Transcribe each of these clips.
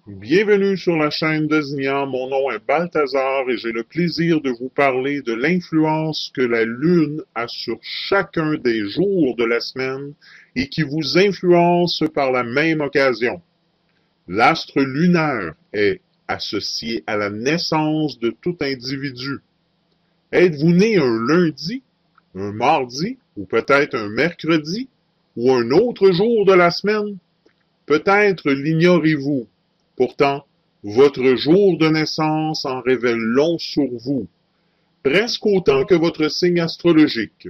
Bienvenue sur la chaîne de Znia, mon nom est Balthazar et j'ai le plaisir de vous parler de l'influence que la Lune a sur chacun des jours de la semaine et qui vous influence par la même occasion. L'astre lunaire est associé à la naissance de tout individu. Êtes-vous né un lundi, un mardi ou peut-être un mercredi ou un autre jour de la semaine? Peut-être l'ignorez-vous. Pourtant, votre jour de naissance en révèle long sur vous, presque autant que votre signe astrologique.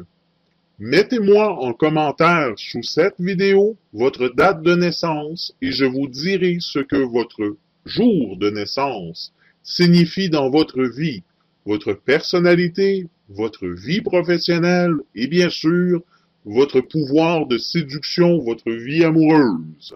Mettez-moi en commentaire sous cette vidéo votre date de naissance et je vous dirai ce que votre jour de naissance signifie dans votre vie, votre personnalité, votre vie professionnelle et bien sûr, votre pouvoir de séduction, votre vie amoureuse.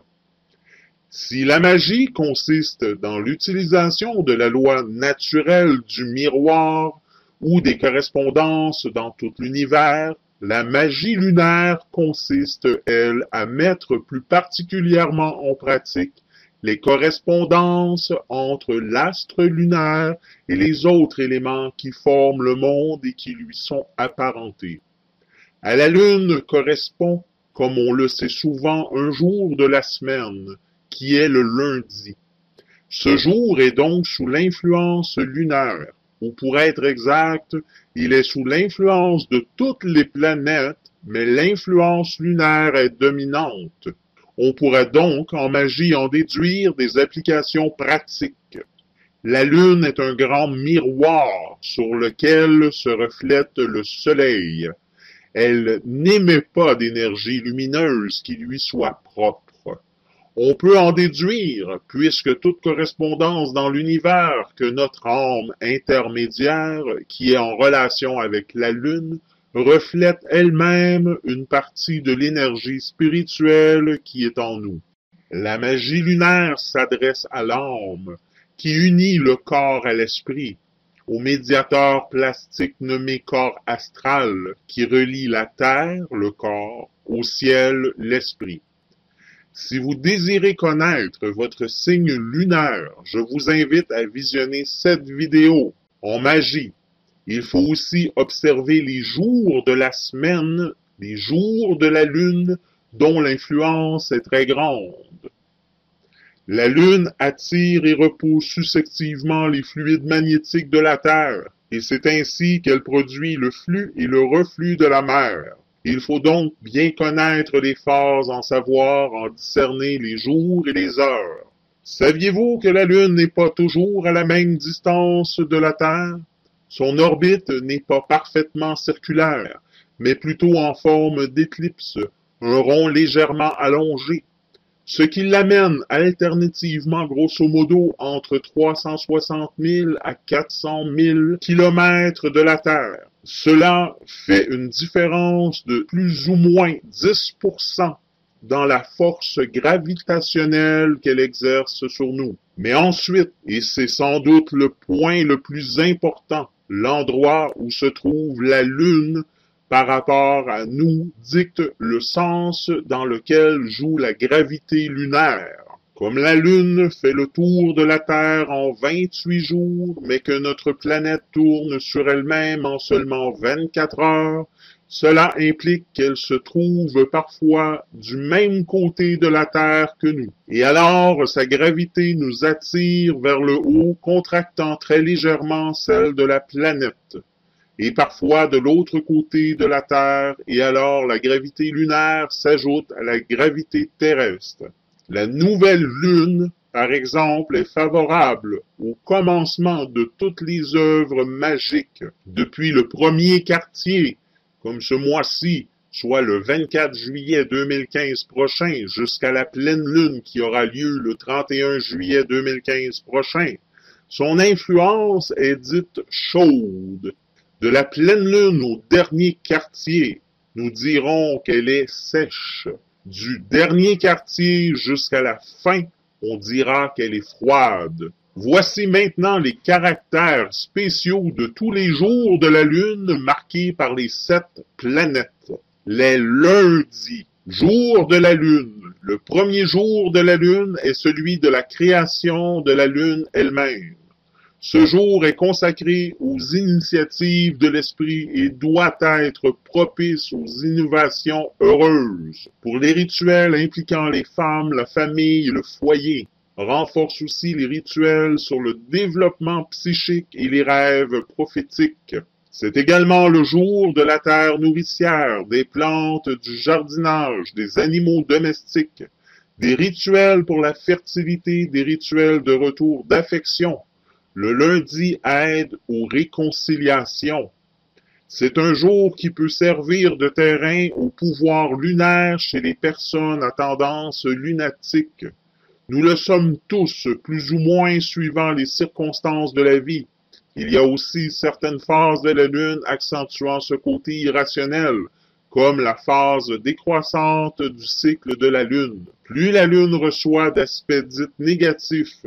Si la magie consiste dans l'utilisation de la loi naturelle du miroir ou des correspondances dans tout l'univers, la magie lunaire consiste, elle, à mettre plus particulièrement en pratique les correspondances entre l'astre lunaire et les autres éléments qui forment le monde et qui lui sont apparentés. À la Lune correspond, comme on le sait souvent, un jour de la semaine, qui est le lundi. Ce jour est donc sous l'influence lunaire, ou pour être exact, il est sous l'influence de toutes les planètes, mais l'influence lunaire est dominante. On pourrait donc en magie en déduire des applications pratiques. La Lune est un grand miroir sur lequel se reflète le Soleil. Elle n'émet pas d'énergie lumineuse qui lui soit propre. On peut en déduire, puisque toute correspondance dans l'univers, que notre âme intermédiaire, qui est en relation avec la Lune, reflète elle-même une partie de l'énergie spirituelle qui est en nous. La magie lunaire s'adresse à l'âme, qui unit le corps à l'esprit, au médiateur plastique nommé corps astral, qui relie la terre, le corps, au ciel, l'esprit. Si vous désirez connaître votre signe lunaire, je vous invite à visionner cette vidéo en magie. Il faut aussi observer les jours de la semaine, les jours de la Lune, dont l'influence est très grande. La Lune attire et repousse successivement les fluides magnétiques de la Terre, et c'est ainsi qu'elle produit le flux et le reflux de la mer. Il faut donc bien connaître les phases, en savoir, en discerner les jours et les heures. Saviez-vous que la Lune n'est pas toujours à la même distance de la Terre? Son orbite n'est pas parfaitement circulaire, mais plutôt en forme d'éclipse, un rond légèrement allongé, ce qui l'amène alternativement grosso modo entre 360 000 à 400 000 kilomètres de la Terre. Cela fait une différence de plus ou moins 10% dans la force gravitationnelle qu'elle exerce sur nous. Mais ensuite, et c'est sans doute le point le plus important, l'endroit où se trouve la Lune par rapport à nous dicte le sens dans lequel joue la gravité lunaire. Comme la Lune fait le tour de la Terre en 28 jours, mais que notre planète tourne sur elle-même en seulement 24 heures, cela implique qu'elle se trouve parfois du même côté de la Terre que nous. Et alors, sa gravité nous attire vers le haut, contractant très légèrement celle de la planète. Et parfois de l'autre côté de la Terre, et alors la gravité lunaire s'ajoute à la gravité terrestre. La nouvelle Lune, par exemple, est favorable au commencement de toutes les œuvres magiques, depuis le premier quartier, comme ce mois-ci, soit le 24 juillet 2015 prochain, jusqu'à la pleine Lune qui aura lieu le 31 juillet 2015 prochain. Son influence est dite chaude. De la pleine Lune au dernier quartier, nous dirons qu'elle est sèche. Du dernier quartier jusqu'à la fin, on dira qu'elle est froide. Voici maintenant les caractères spéciaux de tous les jours de la Lune marqués par les 7 planètes. Les lundis. Jour de la Lune. Le premier jour de la Lune est celui de la création de la Lune elle-même. Ce jour est consacré aux initiatives de l'esprit et doit être propice aux innovations heureuses. Pour les rituels impliquant les femmes, la famille et le foyer, renforce aussi les rituels sur le développement psychique et les rêves prophétiques. C'est également le jour de la terre nourricière, des plantes, du jardinage, des animaux domestiques, des rituels pour la fertilité, des rituels de retour d'affection. Le lundi aide aux réconciliations. C'est un jour qui peut servir de terrain au pouvoir lunaire chez les personnes à tendance lunatique. Nous le sommes tous, plus ou moins suivant les circonstances de la vie. Il y a aussi certaines phases de la Lune accentuant ce côté irrationnel, comme la phase décroissante du cycle de la Lune. Plus la Lune reçoit d'aspects dits négatifs,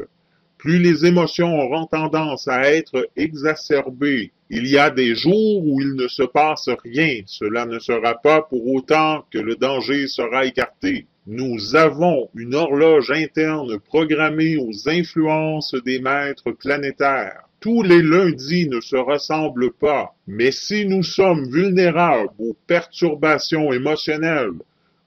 plus les émotions auront tendance à être exacerbées. Il y a des jours où il ne se passe rien. Cela ne sera pas pour autant que le danger sera écarté. Nous avons une horloge interne programmée aux influences des maîtres planétaires. Tous les lundis ne se ressemblent pas, mais si nous sommes vulnérables aux perturbations émotionnelles,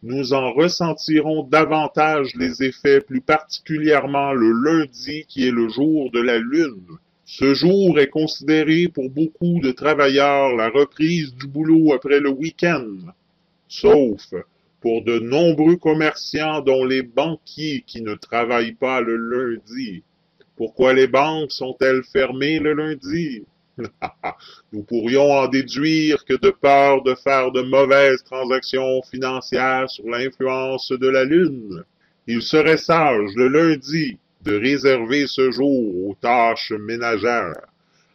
nous en ressentirons davantage les effets, plus particulièrement le lundi qui est le jour de la Lune. Ce jour est considéré pour beaucoup de travailleurs la reprise du boulot après le week-end, sauf pour de nombreux commerçants dont les banquiers qui ne travaillent pas le lundi. Pourquoi les banques sont-elles fermées le lundi? Nous pourrions en déduire que de peur de faire de mauvaises transactions financières sur l'influence de la Lune, il serait sage le lundi de réserver ce jour aux tâches ménagères,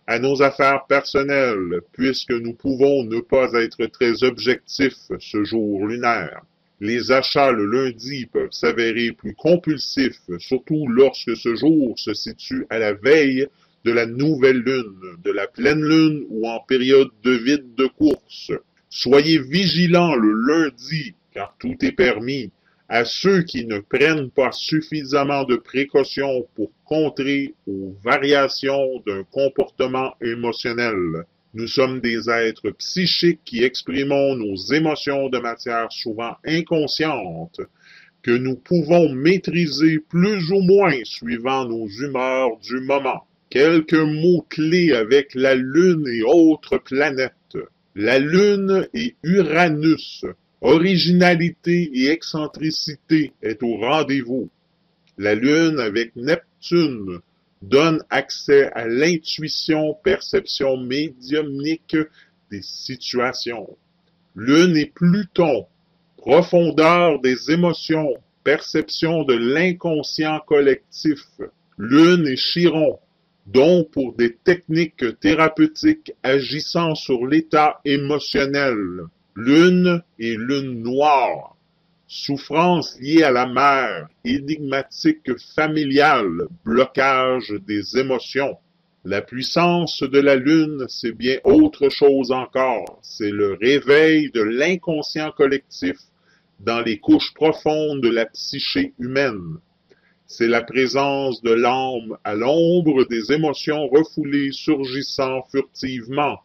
à nos affaires personnelles, puisque nous pouvons ne pas être très objectifs ce jour lunaire. Les achats le lundi peuvent s'avérer plus compulsifs, surtout lorsque ce jour se situe à la veille de la nouvelle lune, de la pleine lune ou en période de vide de course. Soyez vigilants le lundi, car tout est permis, à ceux qui ne prennent pas suffisamment de précautions pour contrer aux variations d'un comportement émotionnel. Nous sommes des êtres psychiques qui exprimons nos émotions de matière souvent inconsciente, que nous pouvons maîtriser plus ou moins suivant nos humeurs du moment. Quelques mots-clés avec la Lune et autres planètes. La Lune et Uranus. Originalité et excentricité est au rendez-vous. La Lune avec Neptune donne accès à l'intuition, perception médiumnique des situations. Lune et Pluton. Profondeur des émotions, perception de l'inconscient collectif. Lune et Chiron. Donc pour des techniques thérapeutiques agissant sur l'état émotionnel. Lune et lune noire. Souffrance liée à la mère, énigmatique familiale, blocage des émotions. La puissance de la lune, c'est bien autre chose encore. C'est le réveil de l'inconscient collectif dans les couches profondes de la psyché humaine. C'est la présence de l'âme à l'ombre des émotions refoulées surgissant furtivement.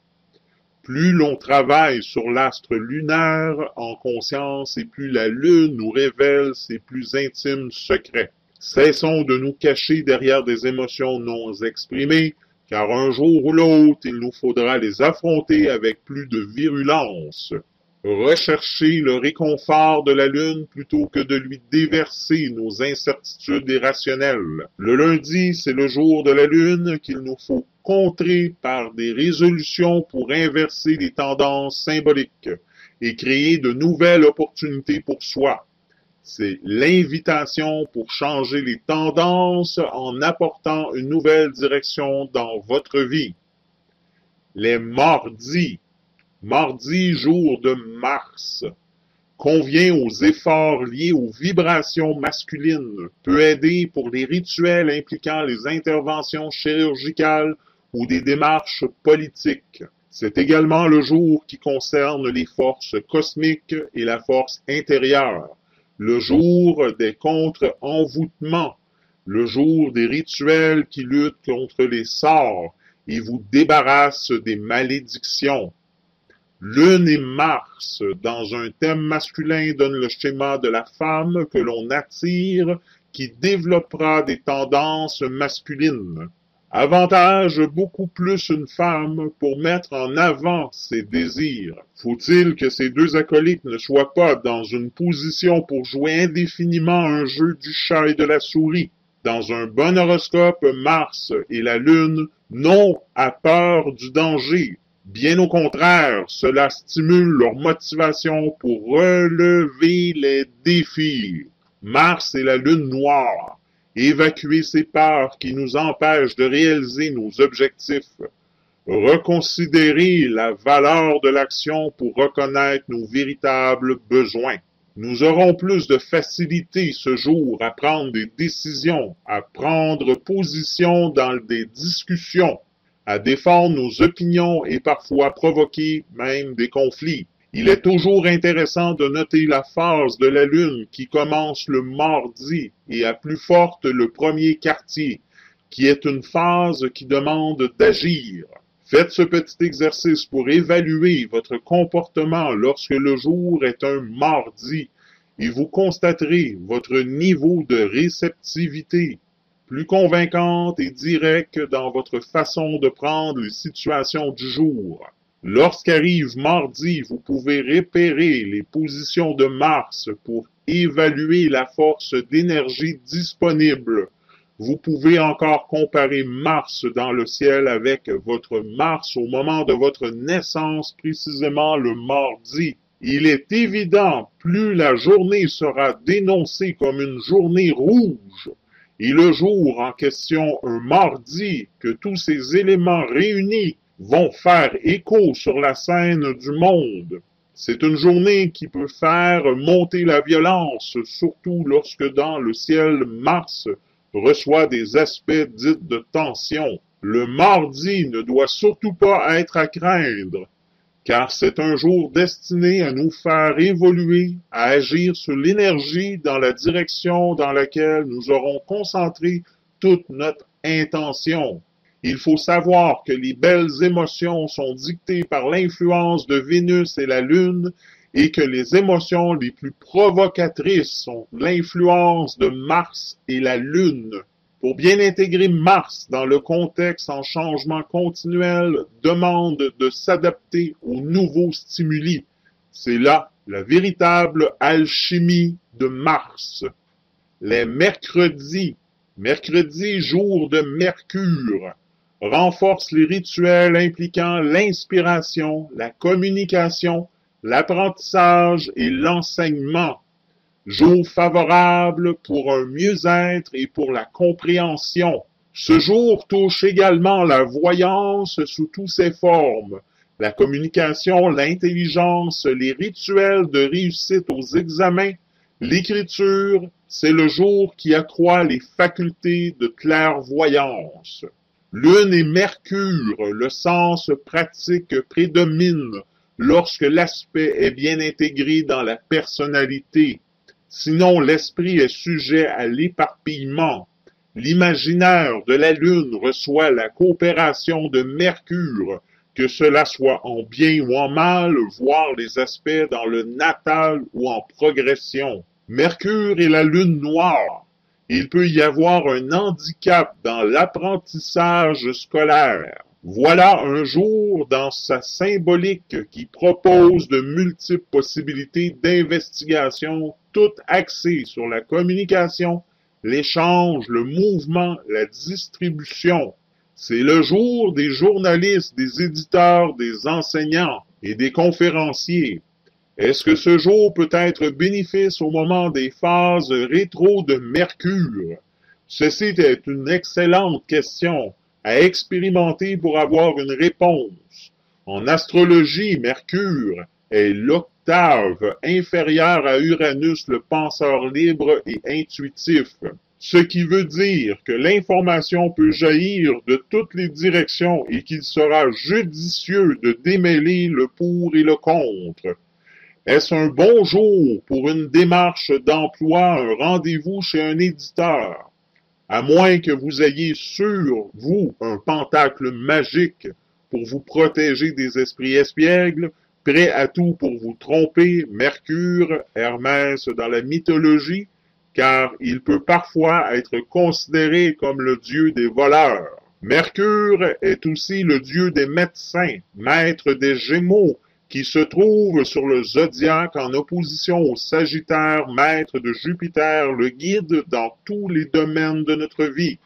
Plus l'on travaille sur l'astre lunaire en conscience et plus la lune nous révèle ses plus intimes secrets. Cessons de nous cacher derrière des émotions non exprimées, car un jour ou l'autre, il nous faudra les affronter avec plus de virulence. Rechercher le réconfort de la lune plutôt que de lui déverser nos incertitudes irrationnelles. Le lundi, c'est le jour de la lune qu'il nous faut contrer par des résolutions pour inverser les tendances symboliques et créer de nouvelles opportunités pour soi. C'est l'invitation pour changer les tendances en apportant une nouvelle direction dans votre vie. Les mardis. Mardi, jour de Mars, convient aux efforts liés aux vibrations masculines, peut aider pour les rituels impliquant les interventions chirurgicales ou des démarches politiques. C'est également le jour qui concerne les forces cosmiques et la force intérieure, le jour des contre-envoûtements, le jour des rituels qui luttent contre les sorts et vous débarrassent des malédictions. Lune et Mars, dans un thème masculin, donnent le schéma de la femme que l'on attire, qui développera des tendances masculines. Avantage beaucoup plus une femme pour mettre en avant ses désirs. Faut-il que ces deux acolytes ne soient pas dans une position pour jouer indéfiniment un jeu du chat et de la souris? Dans un bon horoscope, Mars et la Lune n'ont à peur du danger. Bien au contraire, cela stimule leur motivation pour relever les défis. Mars et la Lune noire. Évacuer ces peurs qui nous empêchent de réaliser nos objectifs. Reconsidérer la valeur de l'action pour reconnaître nos véritables besoins. Nous aurons plus de facilité ce jour à prendre des décisions, à prendre position dans des discussions, à défendre nos opinions et parfois provoquer même des conflits. Il est toujours intéressant de noter la phase de la Lune qui commence le mardi et à plus forte le premier quartier, qui est une phase qui demande d'agir. Faites ce petit exercice pour évaluer votre comportement lorsque le jour est un mardi et vous constaterez votre niveau de réceptivité, plus convaincante et directe dans votre façon de prendre les situations du jour. Lorsqu'arrive mardi, vous pouvez repérer les positions de Mars pour évaluer la force d'énergie disponible. Vous pouvez encore comparer Mars dans le ciel avec votre Mars au moment de votre naissance, précisément le mardi. Il est évident, plus la journée sera dénoncée comme une journée rouge, et le jour en question un mardi, que tous ces éléments réunis vont faire écho sur la scène du monde. C'est une journée qui peut faire monter la violence, surtout lorsque dans le ciel Mars reçoit des aspects dits de tension. Le mardi ne doit surtout pas être à craindre, car c'est un jour destiné à nous faire évoluer, à agir sur l'énergie dans la direction dans laquelle nous aurons concentré toute notre intention. Il faut savoir que les belles émotions sont dictées par l'influence de Vénus et la Lune et que les émotions les plus provocatrices sont l'influence de Mars et la Lune. Pour bien intégrer Mars dans le contexte en changement continuel, demande de s'adapter aux nouveaux stimuli. C'est là la véritable alchimie de Mars. Les mercredis, jour de Mercure, renforce les rituels impliquant l'inspiration, la communication, l'apprentissage et l'enseignement. Jour favorable pour un mieux-être et pour la compréhension. Ce jour touche également la voyance sous toutes ses formes, la communication, l'intelligence, les rituels de réussite aux examens, l'écriture. C'est le jour qui accroît les facultés de clairvoyance. Lune et Mercure, le sens pratique prédomine lorsque l'aspect est bien intégré dans la personnalité. Sinon, l'esprit est sujet à l'éparpillement. L'imaginaire de la Lune reçoit la coopération de Mercure, que cela soit en bien ou en mal, voir les aspects dans le natal ou en progression. Mercure et la Lune noire. Il peut y avoir un handicap dans l'apprentissage scolaire. Voilà un jour dans sa symbolique qui propose de multiples possibilités d'investigation, toutes axées sur la communication, l'échange, le mouvement, la distribution. C'est le jour des journalistes, des éditeurs, des enseignants et des conférenciers. Est-ce que ce jour peut être bénéfice au moment des phases rétro de Mercure? Ceci est une excellente question à expérimenter pour avoir une réponse. En astrologie, Mercure est l'octave inférieure à Uranus, le penseur libre et intuitif. ce qui veut dire que l'information peut jaillir de toutes les directions et qu'il sera judicieux de démêler le pour et le contre. Est-ce un bon jour pour une démarche d'emploi, un rendez-vous chez un éditeur? À moins que vous ayez sur vous un pentacle magique pour vous protéger des esprits espiègles, prêt à tout pour vous tromper, Mercure, Hermès dans la mythologie, car il peut parfois être considéré comme le dieu des voleurs. Mercure est aussi le dieu des médecins, maître des Gémeaux, qui se trouve sur le zodiaque en opposition au Sagittaire, maître de Jupiter, le guide dans tous les domaines de notre vie.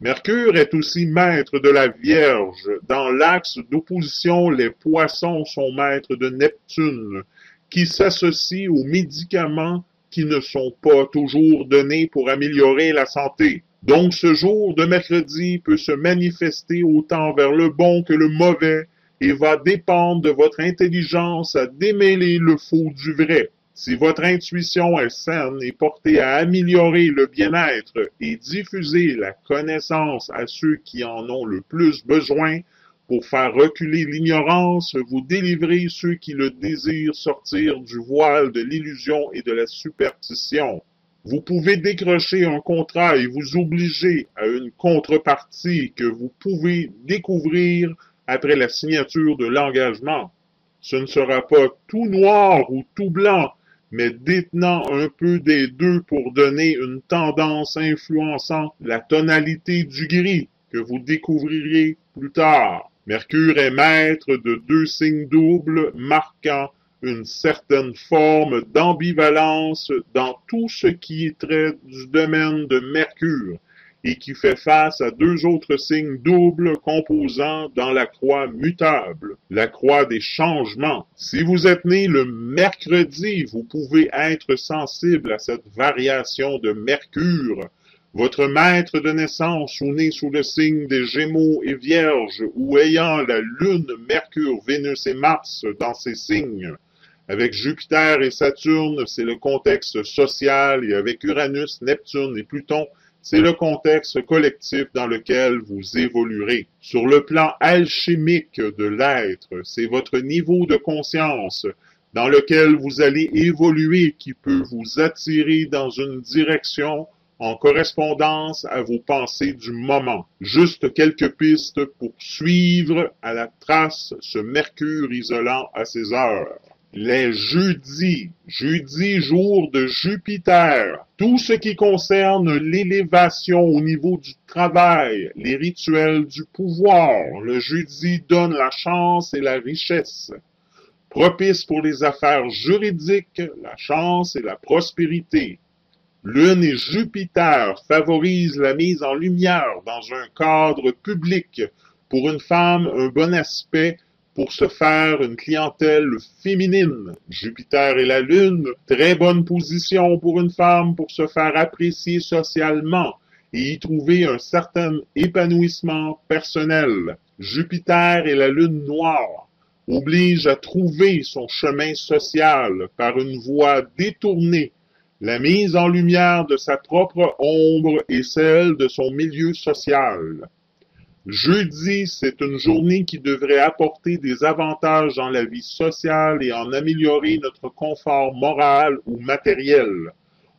Mercure est aussi maître de la Vierge. Dans l'axe d'opposition, les poissons sont maîtres de Neptune, qui s'associe aux médicaments qui ne sont pas toujours donnés pour améliorer la santé. Donc ce jour de mercredi peut se manifester autant vers le bon que le mauvais et va dépendre de votre intelligence à démêler le faux du vrai. Si votre intuition est saine et portée à améliorer le bien-être et diffuser la connaissance à ceux qui en ont le plus besoin pour faire reculer l'ignorance, vous délivrez ceux qui le désirent sortir du voile de l'illusion et de la superstition. Vous pouvez décrocher un contrat et vous obliger à une contrepartie que vous pouvez découvrir après la signature de l'engagement. Ce ne sera pas tout noir ou tout blanc, mais détenant un peu des deux pour donner une tendance influençant la tonalité du gris que vous découvrirez plus tard. Mercure est maître de deux signes doubles marquant une certaine forme d'ambivalence dans tout ce qui est trait du domaine de Mercure et qui fait face à deux autres signes doubles composant dans la croix mutable, la croix des changements. Si vous êtes né le mercredi, vous pouvez être sensible à cette variation de Mercure. Votre maître de naissance ou né sous le signe des Gémeaux et Vierges ou ayant la Lune, Mercure, Vénus et Mars dans ces signes. Avec Jupiter et Saturne, c'est le contexte social et avec Uranus, Neptune et Pluton, c'est le contexte collectif dans lequel vous évoluerez. Sur le plan alchimique de l'être, c'est votre niveau de conscience dans lequel vous allez évoluer qui peut vous attirer dans une direction en correspondance à vos pensées du moment. Juste quelques pistes pour suivre à la trace ce Mercure isolant à ses heures. Les jeudis, jour de Jupiter, tout ce qui concerne l'élévation au niveau du travail, les rituels du pouvoir, le jeudi donne la chance et la richesse. Propice pour les affaires juridiques, la chance et la prospérité. Lune et Jupiter favorisent la mise en lumière dans un cadre public. Pour une femme, un bon aspect pour se faire une clientèle féminine. Jupiter et la Lune, très bonne position pour une femme pour se faire apprécier socialement et y trouver un certain épanouissement personnel. Jupiter et la Lune noire obligent à trouver son chemin social par une voie détournée, la mise en lumière de sa propre ombre et celle de son milieu social. Jeudi, c'est une journée qui devrait apporter des avantages dans la vie sociale et en améliorer notre confort moral ou matériel.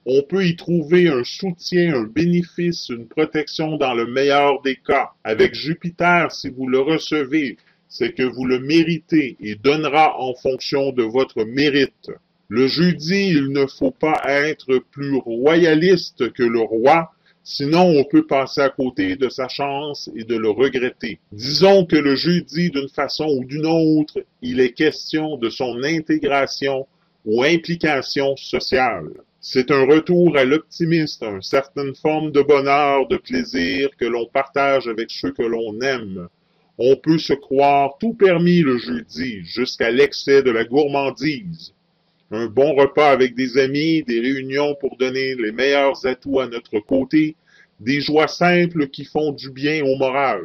On peut y trouver un soutien, un bénéfice, une protection dans le meilleur des cas. Avec Jupiter, si vous le recevez, c'est que vous le méritez et donnera en fonction de votre mérite. Le jeudi, il ne faut pas être plus royaliste que le roi, sinon on peut passer à côté de sa chance et de le regretter. Disons que le jeudi, d'une façon ou d'une autre, il est question de son intégration ou implication sociale. C'est un retour à l'optimisme, une certaine forme de bonheur, de plaisir que l'on partage avec ceux que l'on aime. On peut se croire tout permis le jeudi, jusqu'à l'excès de la gourmandise. Un bon repas avec des amis, des réunions pour donner les meilleurs atouts à notre côté, des joies simples qui font du bien au moral.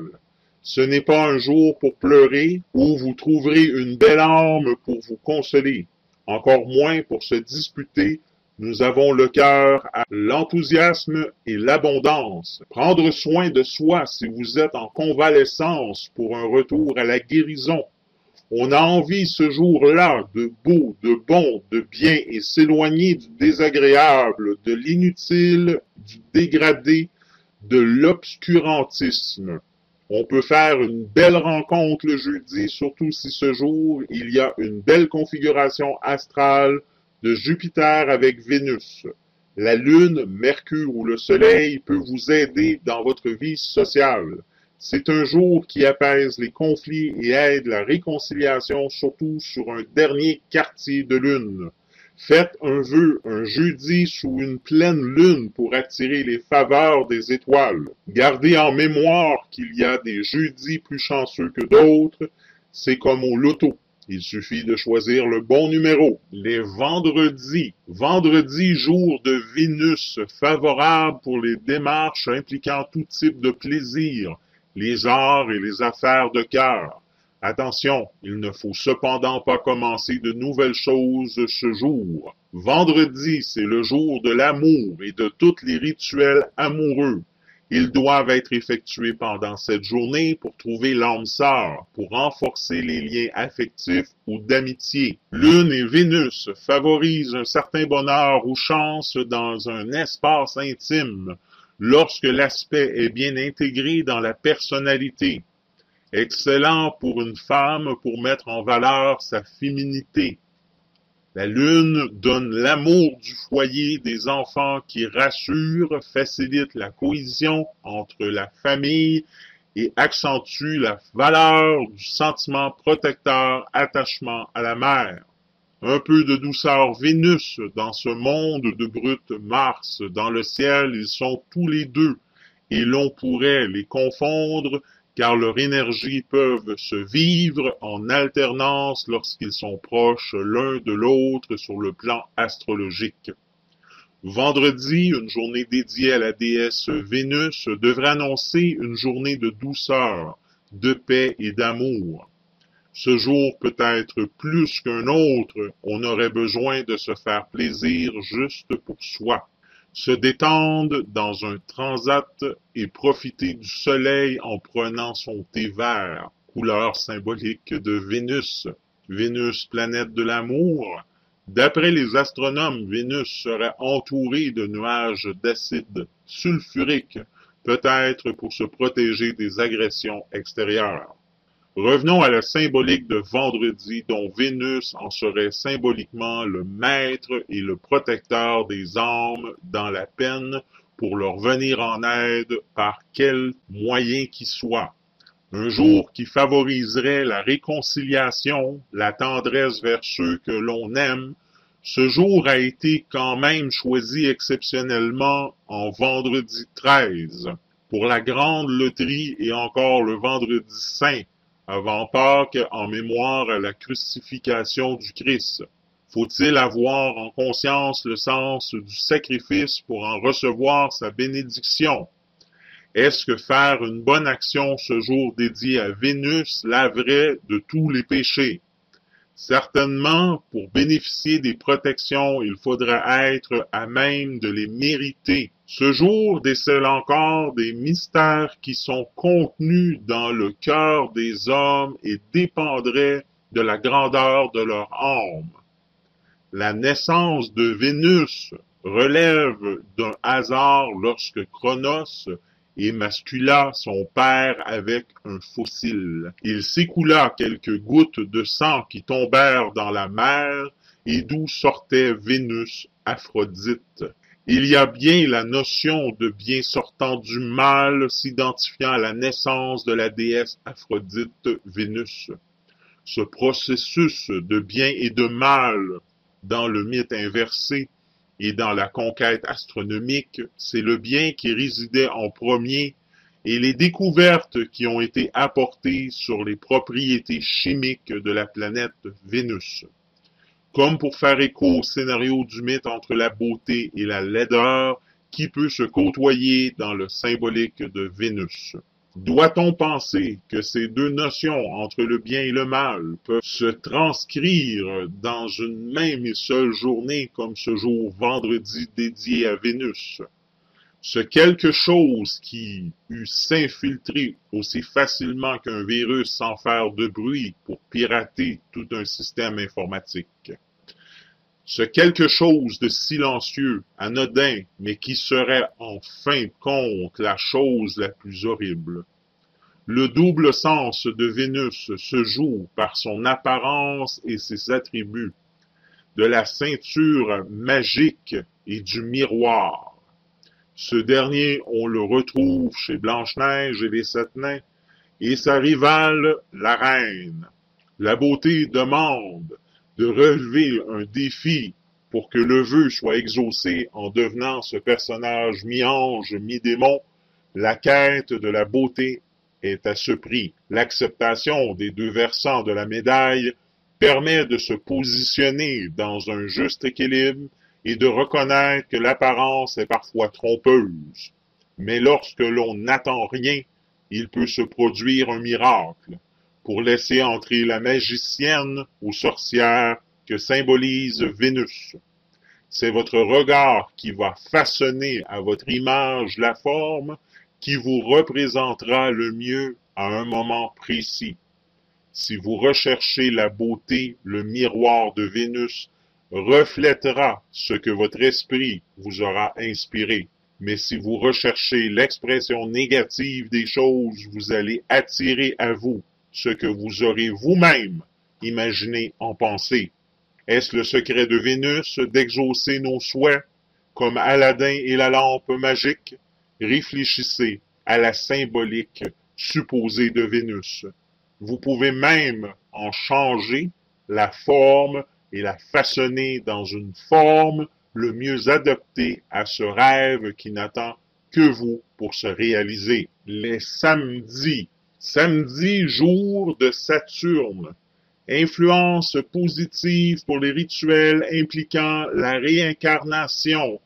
Ce n'est pas un jour pour pleurer où vous trouverez une belle âme pour vous consoler, encore moins pour se disputer Nous avons le cœur à l'enthousiasme et l'abondance. Prendre soin de soi si vous êtes en convalescence pour un retour à la guérison. On a envie ce jour-là de beau, de bon, de bien et s'éloigner du désagréable, de l'inutile, du dégradé, de l'obscurantisme. On peut faire une belle rencontre le jeudi, surtout si ce jour, il y a une belle configuration astrale de Jupiter avec Vénus. La Lune, Mercure ou le Soleil peut vous aider dans votre vie sociale. C'est un jour qui apaise les conflits et aide la réconciliation, surtout sur un dernier quartier de lune. Faites un vœu un jeudi sous une pleine lune pour attirer les faveurs des étoiles. Gardez en mémoire qu'il y a des jeudis plus chanceux que d'autres. C'est comme au loto. Il suffit de choisir le bon numéro. Les vendredis. Vendredi, jour de Vénus, favorable pour les démarches impliquant tout type de plaisir, les arts et les affaires de cœur. Attention, il ne faut cependant pas commencer de nouvelles choses ce jour. Vendredi, c'est le jour de l'amour et de tous les rituels amoureux. Ils doivent être effectués pendant cette journée pour trouver l'âme sœur, pour renforcer les liens affectifs ou d'amitié. Lune et Vénus favorisent un certain bonheur ou chance dans un espace intime, lorsque l'aspect est bien intégré dans la personnalité. Excellent pour une femme pour mettre en valeur sa féminité. La Lune donne l'amour du foyer des enfants qui rassure, facilite la cohésion entre la famille et accentue la valeur du sentiment protecteur, attachement à la mère. Un peu de douceur Vénus dans ce monde de brute Mars. Dans le ciel, ils sont tous les deux, et l'on pourrait les confondre, car leurs énergies peuvent se vivre en alternance lorsqu'ils sont proches l'un de l'autre sur le plan astrologique. Vendredi, une journée dédiée à la déesse Vénus, devrait annoncer une journée de douceur, de paix et d'amour. Ce jour peut être plus qu'un autre, on aurait besoin de se faire plaisir juste pour soi. Se détendre dans un transat et profiter du soleil en prenant son thé vert, couleur symbolique de Vénus. Vénus, planète de l'amour. D'après les astronomes, Vénus serait entourée de nuages d'acide sulfurique, peut-être pour se protéger des agressions extérieures. Revenons à la symbolique de vendredi, dont Vénus en serait symboliquement le maître et le protecteur des âmes dans la peine pour leur venir en aide par quel moyen qu'il soit. Un jour qui favoriserait la réconciliation, la tendresse vers ceux que l'on aime. Ce jour a été quand même choisi exceptionnellement en vendredi 13, pour la grande loterie et encore le vendredi saint, avant Pâques, en mémoire à la crucifixion du Christ. Faut-il avoir en conscience le sens du sacrifice pour en recevoir sa bénédiction? Est-ce que faire une bonne action ce jour dédié à Vénus laverait de tous les péchés? Certainement, pour bénéficier des protections, il faudra être à même de les mériter. Ce jour décèle encore des mystères qui sont contenus dans le cœur des hommes et dépendraient de la grandeur de leur âme. La naissance de Vénus relève d'un hasard lorsque Cronos émascula son père avec un fossile. Il s'écoula quelques gouttes de sang qui tombèrent dans la mer et d'où sortait Vénus, Aphrodite. Il y a bien la notion de bien sortant du mal s'identifiant à la naissance de la déesse Aphrodite Vénus. Ce processus de bien et de mal dans le mythe inversé et dans la conquête astronomique, c'est le bien qui résidait en premier et les découvertes qui ont été apportées sur les propriétés chimiques de la planète Vénus. Comme pour faire écho au scénario du mythe entre la beauté et la laideur qui peut se côtoyer dans le symbolique de Vénus. Doit-on penser que ces deux notions entre le bien et le mal peuvent se transcrire dans une même et seule journée comme ce jour vendredi dédié à Vénus? Ce quelque chose qui eût s'infiltrer aussi facilement qu'un virus sans faire de bruit pour pirater tout un système informatique. Ce quelque chose de silencieux, anodin, mais qui serait en fin de compte la chose la plus horrible. Le double sens de Vénus se joue par son apparence et ses attributs, de la ceinture magique et du miroir. Ce dernier, on le retrouve chez Blanche-Neige et les Sept Nains, et sa rivale, la reine. La beauté demande de relever un défi pour que le vœu soit exaucé en devenant ce personnage mi-ange, mi-démon. La quête de la beauté est à ce prix. L'acceptation des deux versants de la médaille permet de se positionner dans un juste équilibre et de reconnaître que l'apparence est parfois trompeuse. Mais lorsque l'on n'attend rien, il peut se produire un miracle pour laisser entrer la magicienne ou sorcière que symbolise Vénus. C'est votre regard qui va façonner à votre image la forme qui vous représentera le mieux à un moment précis. Si vous recherchez la beauté, le miroir de Vénus reflètera ce que votre esprit vous aura inspiré. Mais si vous recherchez l'expression négative des choses, vous allez attirer à vous ce que vous aurez vous-même imaginé en pensée. Est-ce le secret de Vénus d'exaucer nos souhaits, comme Aladin et la lampe magique? Réfléchissez à la symbolique supposée de Vénus. Vous pouvez même en changer la forme et la façonner dans une forme le mieux adaptée à ce rêve qui n'attend que vous pour se réaliser. Les samedis. Samedi, jour de Saturne. Influence positive pour les rituels impliquant la réincarnation,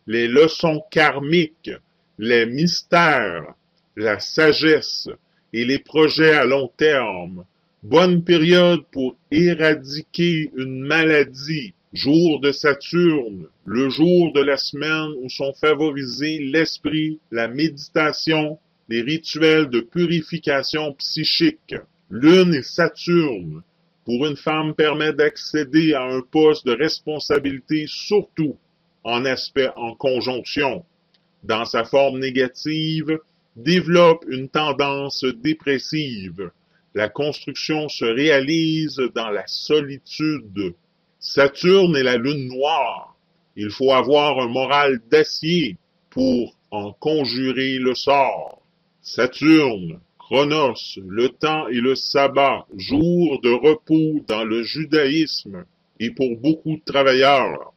les leçons karmiques, les mystères, la sagesse et les projets à long terme. Bonne période pour éradiquer une maladie. Jour de Saturne, le jour de la semaine où sont favorisés l'esprit, la méditation, les rituels de purification psychique. Lune et Saturne, pour une femme, permet d'accéder à un poste de responsabilité, surtout en aspect en conjonction. Dans sa forme négative, développe une tendance dépressive. La construction se réalise dans la solitude. Saturne est la lune noire. Il faut avoir un moral d'acier pour en conjurer le sort. Saturne, Chronos, le temps et le sabbat, jour de repos dans le judaïsme et pour beaucoup de travailleurs.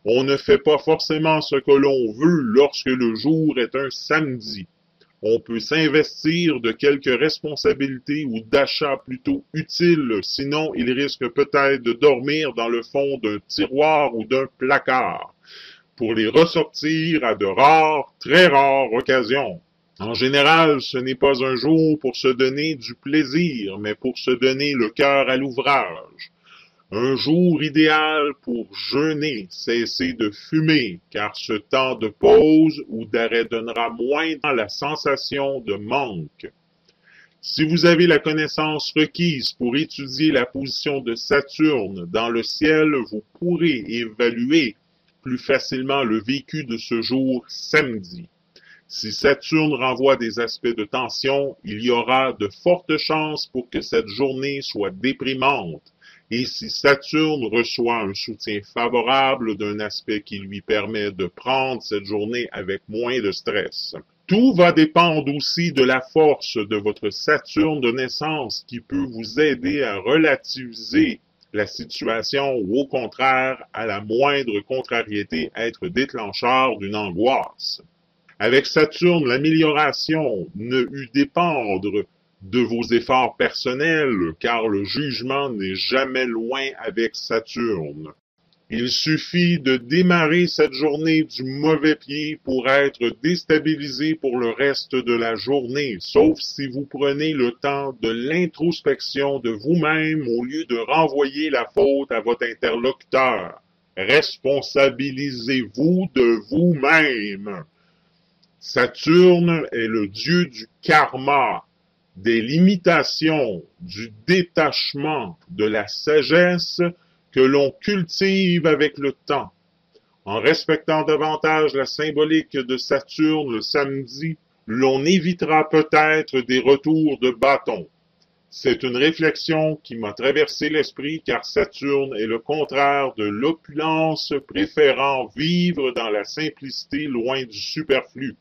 On ne fait pas forcément ce que l'on veut lorsque le jour est un samedi. On peut s'investir de quelques responsabilités ou d'achats plutôt utiles, sinon il risque peut-être de dormir dans le fond d'un tiroir ou d'un placard, pour les ressortir à de rares, très rares occasions. En général, ce n'est pas un jour pour se donner du plaisir, mais pour se donner le cœur à l'ouvrage. Un jour idéal pour jeûner, cesser de fumer, car ce temps de pause ou d'arrêt donnera moins la sensation de manque. Si vous avez la connaissance requise pour étudier la position de Saturne dans le ciel, vous pourrez évaluer plus facilement le vécu de ce jour samedi. Si Saturne renvoie des aspects de tension, il y aura de fortes chances pour que cette journée soit déprimante. Et si Saturne reçoit un soutien favorable d'un aspect qui lui permet de prendre cette journée avec moins de stress. Tout va dépendre aussi de la force de votre Saturne de naissance qui peut vous aider à relativiser la situation ou au contraire, à la moindre contrariété, être déclencheur d'une angoisse. Avec Saturne, l'amélioration ne eût dépendre de vos efforts personnels, car le jugement n'est jamais loin avec Saturne. Il suffit de démarrer cette journée du mauvais pied pour être déstabilisé pour le reste de la journée, sauf si vous prenez le temps de l'introspection de vous-même au lieu de renvoyer la faute à votre interlocuteur. Responsabilisez-vous de vous-même. Saturne est le dieu du karma, des limitations, du détachement, de la sagesse que l'on cultive avec le temps. En respectant davantage la symbolique de Saturne le samedi, l'on évitera peut-être des retours de bâton. C'est une réflexion qui m'a traversé l'esprit car Saturne est le contraire de l'opulence, préférant vivre dans la simplicité loin du superflu.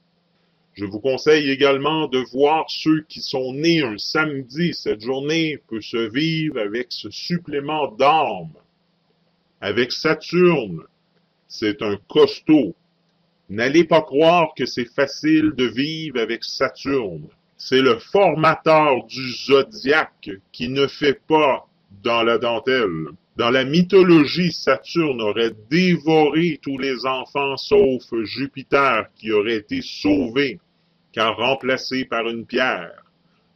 Je vous conseille également de voir ceux qui sont nés un samedi. Cette journée peut se vivre avec ce supplément d'âme. Avec Saturne, c'est un costaud. N'allez pas croire que c'est facile de vivre avec Saturne. C'est le formateur du zodiaque qui ne fait pas dans la dentelle. Dans la mythologie, Saturne aurait dévoré tous les enfants sauf Jupiter qui aurait été sauvé car remplacé par une pierre.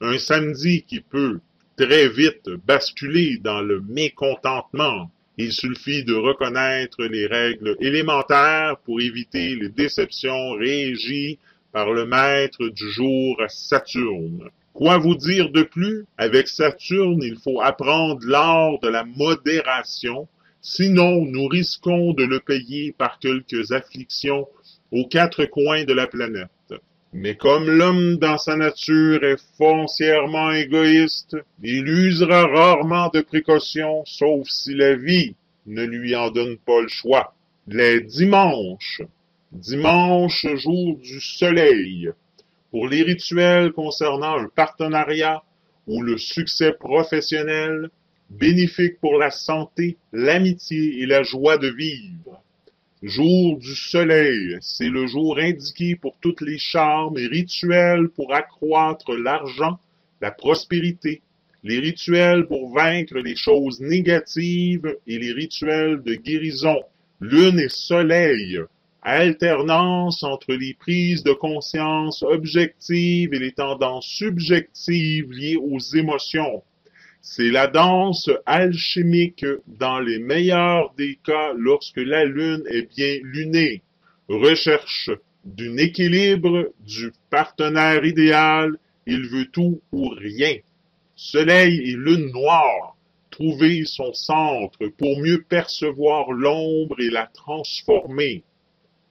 Un samedi qui peut très vite basculer dans le mécontentement. Il suffit de reconnaître les règles élémentaires pour éviter les déceptions régies par le maître du jour Saturne. Quoi vous dire de plus? Avec Saturne, il faut apprendre l'art de la modération, sinon nous risquons de le payer par quelques afflictions aux quatre coins de la planète. Mais comme l'homme dans sa nature est foncièrement égoïste, il usera rarement de précautions, sauf si la vie ne lui en donne pas le choix. Les dimanches. Dimanche, jour du soleil. Pour les rituels concernant un partenariat ou le succès professionnel, bénéfique pour la santé, l'amitié et la joie de vivre. Jour du soleil, c'est le jour indiqué pour toutes les charmes et rituels pour accroître l'argent, la prospérité, les rituels pour vaincre les choses négatives et les rituels de guérison. Lune et soleil, alternance entre les prises de conscience objectives et les tendances subjectives liées aux émotions. C'est la danse alchimique dans les meilleurs des cas lorsque la lune est bien lunée. Recherche d'un équilibre, du partenaire idéal, il veut tout ou rien. Soleil et lune noire, trouver son centre pour mieux percevoir l'ombre et la transformer.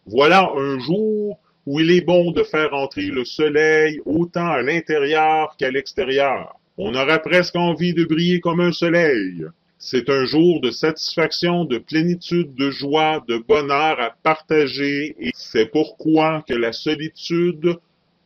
Voilà un jour où il est bon de faire entrer le soleil autant à l'intérieur qu'à l'extérieur. On aura presque envie de briller comme un soleil. C'est un jour de satisfaction, de plénitude, de joie, de bonheur à partager et c'est pourquoi que la solitude,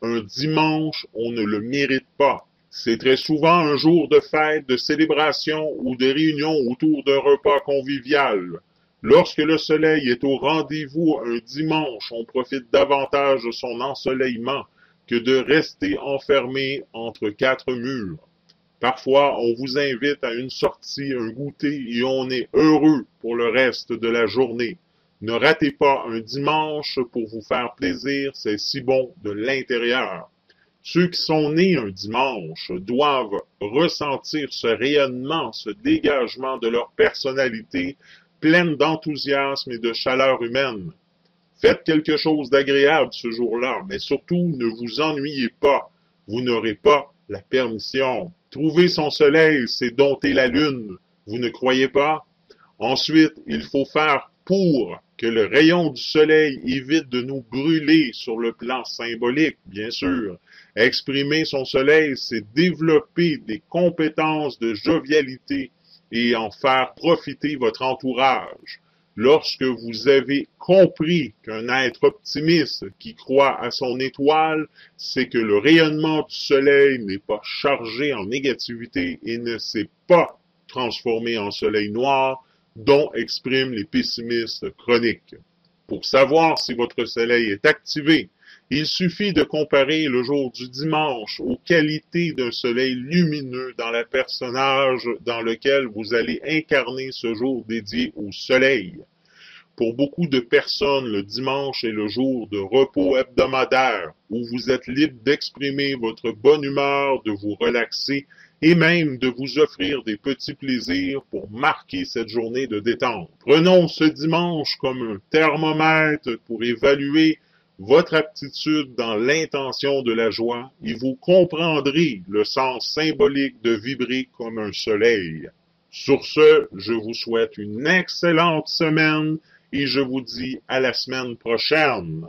un dimanche, on ne le mérite pas. C'est très souvent un jour de fête, de célébration ou de réunion autour d'un repas convivial. Lorsque le soleil est au rendez-vous un dimanche, on profite davantage de son ensoleillement que de rester enfermé entre quatre murs. Parfois, on vous invite à une sortie, un goûter, et on est heureux pour le reste de la journée. Ne ratez pas un dimanche pour vous faire plaisir, c'est si bon de l'intérieur. Ceux qui sont nés un dimanche doivent ressentir ce rayonnement, ce dégagement de leur personnalité, pleine d'enthousiasme et de chaleur humaine. Faites quelque chose d'agréable ce jour-là, mais surtout ne vous ennuyez pas. Vous n'aurez pas la permission. Trouver son soleil, c'est dompter la lune. Vous ne croyez pas? Ensuite, il faut faire pour que le rayon du soleil évite de nous brûler sur le plan symbolique, bien sûr. Exprimer son soleil, c'est développer des compétences de jovialité et en faire profiter votre entourage. Lorsque vous avez compris qu'un être optimiste qui croit à son étoile, c'est que le rayonnement du soleil n'est pas chargé en négativité et ne s'est pas transformé en soleil noir, dont expriment les pessimistes chroniques. Pour savoir si votre soleil est activé, il suffit de comparer le jour du dimanche aux qualités d'un soleil lumineux dans le personnage dans lequel vous allez incarner ce jour dédié au soleil. Pour beaucoup de personnes, le dimanche est le jour de repos hebdomadaire où vous êtes libre d'exprimer votre bonne humeur, de vous relaxer et même de vous offrir des petits plaisirs pour marquer cette journée de détente. Prenons ce dimanche comme un thermomètre pour évaluer votre aptitude dans l'intention de la joie et vous comprendrez le sens symbolique de vibrer comme un soleil. Sur ce, je vous souhaite une excellente semaine et je vous dis à la semaine prochaine.